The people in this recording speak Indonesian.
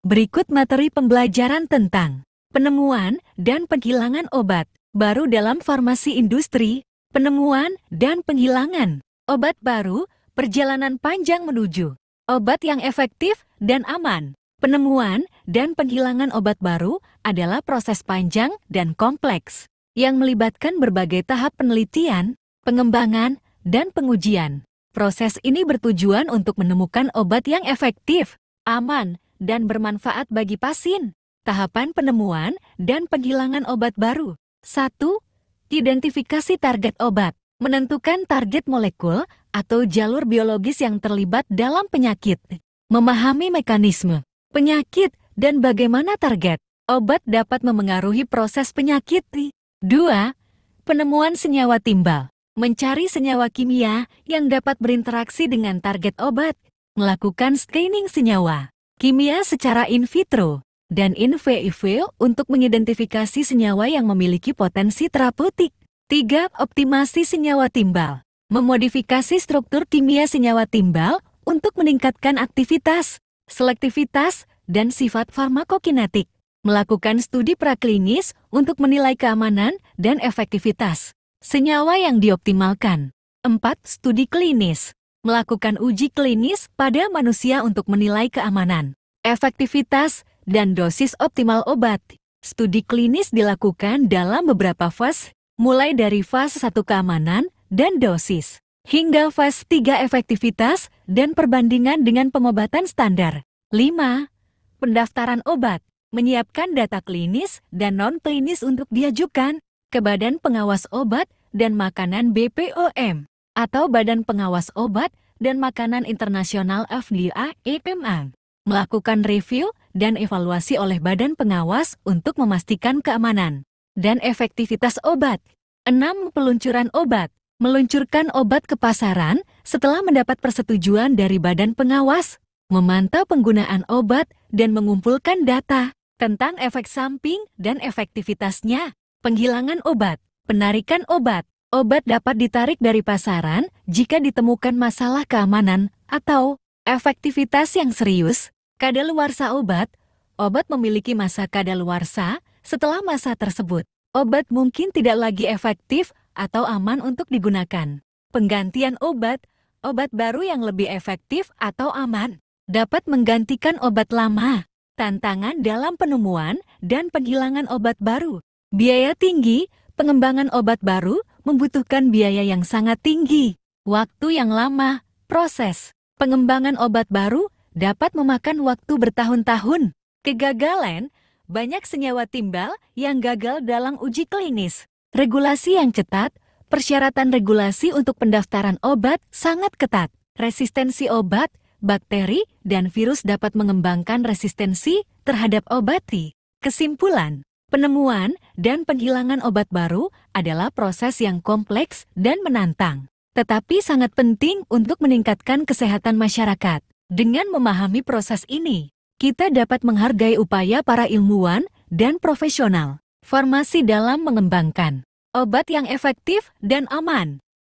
Berikut materi pembelajaran tentang penemuan dan penghilangan obat baru dalam farmasi industri, penemuan dan penghilangan obat baru, perjalanan panjang menuju obat yang efektif dan aman. Penemuan dan penghilangan obat baru adalah proses panjang dan kompleks yang melibatkan berbagai tahap penelitian, pengembangan, dan pengujian. Proses ini bertujuan untuk menemukan obat yang efektif, aman, dan bermanfaat bagi pasien. Tahapan penemuan dan penghilangan obat baru. 1. Identifikasi target obat. Menentukan target molekul atau jalur biologis yang terlibat dalam penyakit. Memahami mekanisme penyakit dan bagaimana target obat dapat memengaruhi proses penyakit. 2. Penemuan senyawa timbal. Mencari senyawa kimia yang dapat berinteraksi dengan target obat. Melakukan screening senyawa kimia secara in vitro dan in vivo untuk mengidentifikasi senyawa yang memiliki potensi terapeutik. 3. Optimasi senyawa timbal. Memodifikasi struktur kimia senyawa timbal untuk meningkatkan aktivitas, selektivitas, dan sifat farmakokinetik. Melakukan studi praklinis untuk menilai keamanan dan efektivitas senyawa yang dioptimalkan. 4. Studi klinis. Melakukan uji klinis pada manusia untuk menilai keamanan, efektivitas, dan dosis optimal obat. Studi klinis dilakukan dalam beberapa fase, mulai dari fase 1 keamanan dan dosis, hingga fase 3 efektivitas dan perbandingan dengan pengobatan standar. 5. Pendaftaran obat. Menyiapkan data klinis dan non-klinis untuk diajukan ke Badan Pengawas Obat dan Makanan BPOM atau Badan Pengawas Obat dan Makanan Internasional FDA (EMA). Melakukan review dan evaluasi oleh Badan Pengawas untuk memastikan keamanan dan efektivitas obat. 6. Peluncuran obat. Meluncurkan obat ke pasaran setelah mendapat persetujuan dari Badan Pengawas. Memantau penggunaan obat dan mengumpulkan data tentang efek samping dan efektivitasnya. Penghilangan obat. Penarikan obat. Obat dapat ditarik dari pasaran jika ditemukan masalah keamanan atau efektivitas yang serius. Kadaluarsa obat. Obat memiliki masa kadaluarsa. Setelah masa tersebut, obat mungkin tidak lagi efektif atau aman untuk digunakan. Penggantian obat. Obat baru yang lebih efektif atau aman dapat menggantikan obat lama. Tantangan dalam penemuan dan penghilangan obat baru. Biaya tinggi. Pengembangan obat baru membutuhkan biaya yang sangat tinggi, waktu yang lama. Proses pengembangan obat baru dapat memakan waktu bertahun-tahun. Kegagalan. Banyak senyawa timbal yang gagal dalam uji klinis. Regulasi yang ketat. Persyaratan regulasi untuk pendaftaran obat sangat ketat. Resistensi obat, bakteri, dan virus dapat mengembangkan resistensi terhadap obat. Kesimpulan, penemuan dan penghilangan obat baru adalah proses yang kompleks dan menantang, tetapi sangat penting untuk meningkatkan kesehatan masyarakat. Dengan memahami proses ini, kita dapat menghargai upaya para ilmuwan dan profesional farmasi dalam mengembangkan obat yang efektif dan aman.